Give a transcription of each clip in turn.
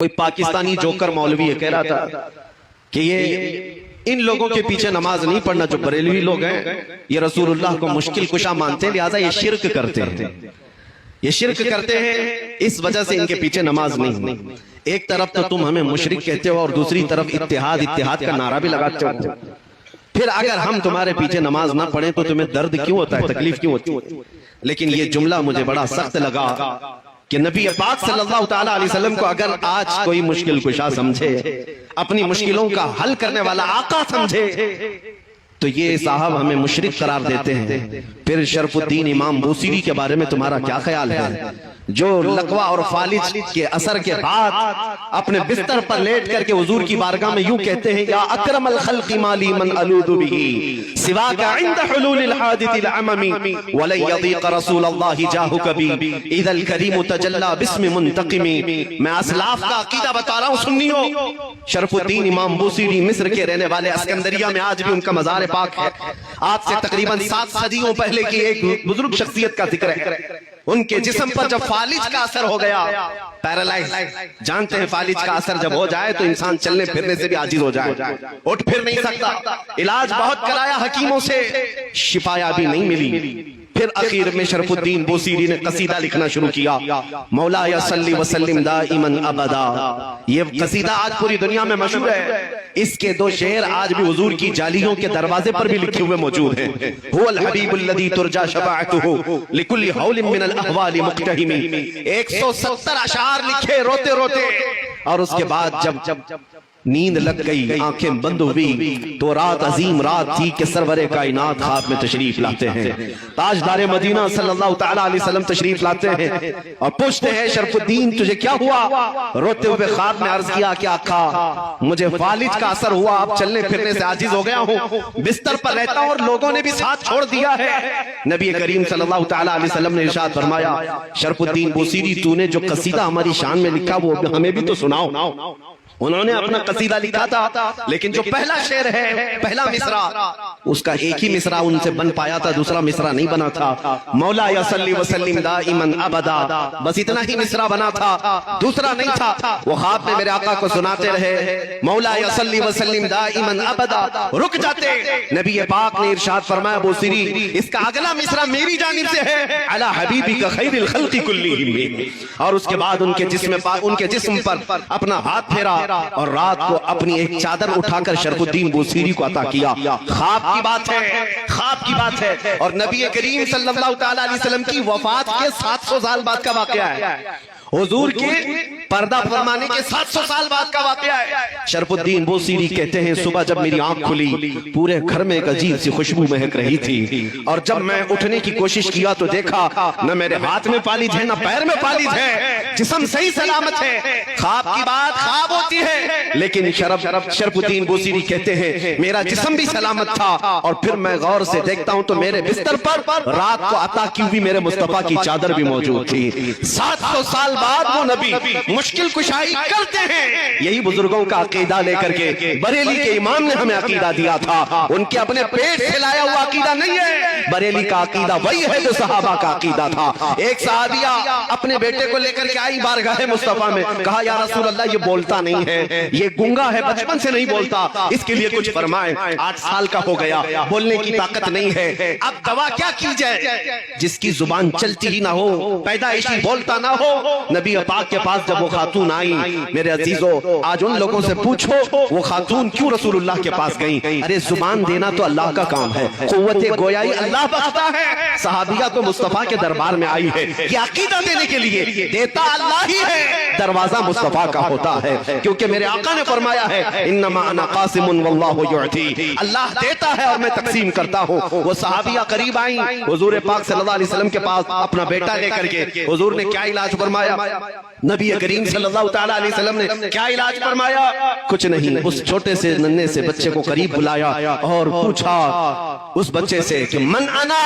کوئی پاکستانی جوکر مولوی ہے کہہ رہا تھا کہ یہ ان لوگوں کے پیچھے نماز نہیں پڑھنا جو بریلوی لوگ ہیں، یہ رسول اللہ کو مشکل کشا مانتے ہیں، لہٰذا یہ شرک کرتے ہیں، یہ شرک کرتے ہیں، اس وجہ سے ان کے پیچھے نماز نہیں۔ ایک طرف تو تم ہمیں مشرک کہتے ہو اور دوسری طرف اتحاد کا نعرہ بھی لگاتے ہو، پھر اگر ہم تمہارے پیچھے نماز نہ پڑھیں تو تمہیں درد کیوں ہوتا ہے، تکلیف کیوں ہوتی ہے؟ لیکن یہ جملہ مجھے بڑا سخت لگا کہ نبی پاک صلی اللہ تعالیٰ علیہ وسلم کو اگر آج کوئی مشکل کشا سمجھے، اپنی مشکلوں کا حل کرنے والا آقا سمجھے، تو یہ صاحب ہمیں مشرک قرار دیتے ہیں۔ پھر شرف الدین امام بوصیری کے بارے میں تمہارا کیا خیال ہے، جو لقوہ اور فالج کے اثر کے بعد اپنے بستر پر لیٹ کر کے حضور کی بارگاہ میں یوں کہتے ہیں، یا اکرم الخلق مالی من الوذ به سواک عند حلول الحادث العممی ولن یضیق رسول اللہ جاہک بی اذا الکریم تجلی باسم منتقمی۔ میں اسلاف کا عقیدہ بتا رہا ہوں سنیو، شرف الدین امام بوصیری مصر کے رہنے والے، اسکندریہ میں آج بھی ان کا مزار پاک ہے، آج سے تقریباً 7 صدیوں پہلے کی ایک بزرگ شخصیت کا ذکر ہے۔ ان کے جسم پر جب فالج کا اثر ہو گیا، پیرالائز، جانتے ہیں فالج کا اثر جب ہو جائے تو انسان چلنے پھرنے سے بھی عاجز ہو جائے، اٹھ پھر نہیں سکتا، علاج بہت کرایا حکیموں سے، شفا بھی نہیں ملی۔ پھر اخیر میں شرف الدین بوصیری نے قصیدہ لکھنا شروع کیا، مولا صلی وسلم دائما ابدا۔ یہ قصیدہ آج پوری دنیا میں مشہور ہے، اس کے 2 شعر آج بھی حضور کی جالیوں کے دروازے پر بھی لکھے ہوئے موجود ہیں۔ هو الحبیب الذی ترجا شفاعته لكل حول من الاحوال مقتحم۔ 170 اشعار لکھے روتے روتے، اور اس کے بعد جب نیند لگ گئی، آنکھیں بند ہوئی، تو رات عظیم رات تھی کہ سرور کائنات خواب میں تشریف لاتے ہیں، تاجدار مدینہ صلی اللہ تعالیٰ علیہ وسلم تشریف لاتے ہیں اور پوچھتے ہیں، شرف الدین تجھے کیا ہوا؟ روتے ہوئے خواب میں عرض کیا کہ آقا مجھے فالج کا اثر ہوا، اب چلنے پھرنے سے عاجز ہو گیا ہوں، بستر پر رہتا ہوں اور لوگوں نے بھی ساتھ چھوڑ دیا ہے۔ نبی کریم صلی اللہ تعالیٰ علیہ وسلم نے ارشاد فرمایا، شرف الدین بوصیری تو نے جو قصیدہ ہماری شان میں لکھا وہ ہمیں بھی تو سناؤ۔ انہوں نے اپنا قصیدہ لکھا تھا، لیکن جو پہلا شعر ہے، پہلا مصرع، اس کا ایک ہی مصرع ان سے بن پایا تھا، دوسرا مصرع نہیں بنا تھا۔ مولا صلی وسلم دائما ابدا، بس اتنا ہی مصرع بنا تھا، دوسرا نہیں تھا۔ وہ خواب میں میرے آقا کو سناتے رہے، مولا صلی وسلم دائما ابدا، رک جاتے، نبی پاک نے ارشاد فرمایا، بوصیری اس کا اگلا مصرع میری جانب سے ہے، علی حبیبک خیر الخلق کلہم۔ اور اس کے بعد ان کے جسم پر اپنا ہاتھ پھیرا اور رات کو اپنی ایک چادر اٹھا کر شرف الدین بوصیری کو عطا کیا۔ خواب کی بات ہے، خواب کی بات ہے، اور نبی کریم صلی اللہ تعالیٰ علیہ وسلم کی وفات کے 700 سال بعد کا واقعہ ہے، حضور کے پردہ فرمانے کے 700 سال بعد کا واقعہ ہے۔ شرف الدین بوصیری کہتے ہیں، صبح جب میری آنکھ کھلی پورے گھر میں ایک عجیب سی خوشبو مہک رہی تھی، اور جب میں اٹھنے کی کوشش کیا تو دیکھا نہ میرے ہاتھ میں فالج ہے نہ پیر میں فالج ہے، جسم صحیح سلامت ہے۔ خواب کی بات خواب ہوتی ہے، لیکن شرف الدین بوصیری کہتے ہیں میرا جسم بھی سلامت تھا، اور پھر میں غور سے دیکھتا ہوں تو میرے بستر پر رات کو عطا کی ہوئی میرے مصطفیٰ کی چادر بھی موجود تھی۔ 700 سال بعد وہ نبی مشکل کشائی کرتے ہیں۔ یہی بزرگوں کا عقیدہ لے کر کے بریلی کے امام نے ہمیں عقیدہ دیا تھا، ان کے اپنے پیٹ سے لایا ہوا عقیدہ نہیں ہے، بریلی کا عقیدہ وہی ہے جو صحابہ کا عقیدہ تھا۔ ایک صحابیہ اپنے بیٹے کو لے کر کے آئی بارگاہ مصطفیٰ میں، کہا یا رسول اللہ یہ بولتا نہیں ہے، یہ گنگا ہے، بچپن سے نہیں بولتا، اس کے لیے کچھ فرمائیں، 8 سال کا ہو گیا، بولنے کی طاقت نہیں ہے، اب دوا کیا کی جائے؟ جس کی زبان چلتی ہی نہ ہو، پیدائشی بولتا نہ ہو۔ نبی پاک کے پاس جب وہ خاتون آئی، میرے عزیزو آج ان لوگوں سے پوچھو وہ خاتون کیوں رسول اللہ کے پاس گئیں؟ ارے زبان دینا تو اللہ کا کام ہے، قوت گویائی اللہ بخشتا ہے۔ صحابیہ تو مصطفیٰ کے دربار میں آئی ہے یہ عقیدہ دینے کے لیے، دیتا اللہ ہی ہے، دروازہ مصطفیٰ کا ہوتا ہے، کیونکہ میرے آقا نے فرمایا ہے انما انا قاسم واللہ یعطی، اللہ دیتا ہے اور میں تقسیم کرتا ہوں۔ وہ صحابیہ قریب آئیں حضور پاک صلی اللہ علیہ وسلم کے پاس اپنا بیٹا لے کر کے، حضور نے کیا علاج فرمایا؟ نبی کریم صلی اللہ تعالیٰ علیہ وسلم نے کیا علاج فرمایا؟ کچھ نہیں، اس چھوٹے سے ننھے سے بچے کو قریب بلایا اور پوچھا اس بچے سے کہ من انا،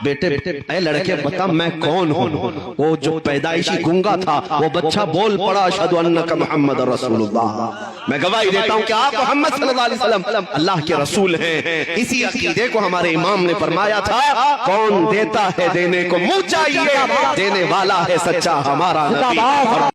بیٹے اے لڑکے بتا میں کون ہوں؟ وہ جو پیدائشی گنگا تھا وہ بچہ بول پڑا اشہد انک محمد رسول اللہ، میں گواہی دیتا ہوں کہ آپ محمد صلی اللہ علیہ وسلم اللہ کے رسول ہیں۔ اسی عقیدے کو ہمارے امام نے فرمایا تھا، کون دیتا ہے دینے کو منہ چاہیے، دینے والا ہے سچا ہمارا نبی۔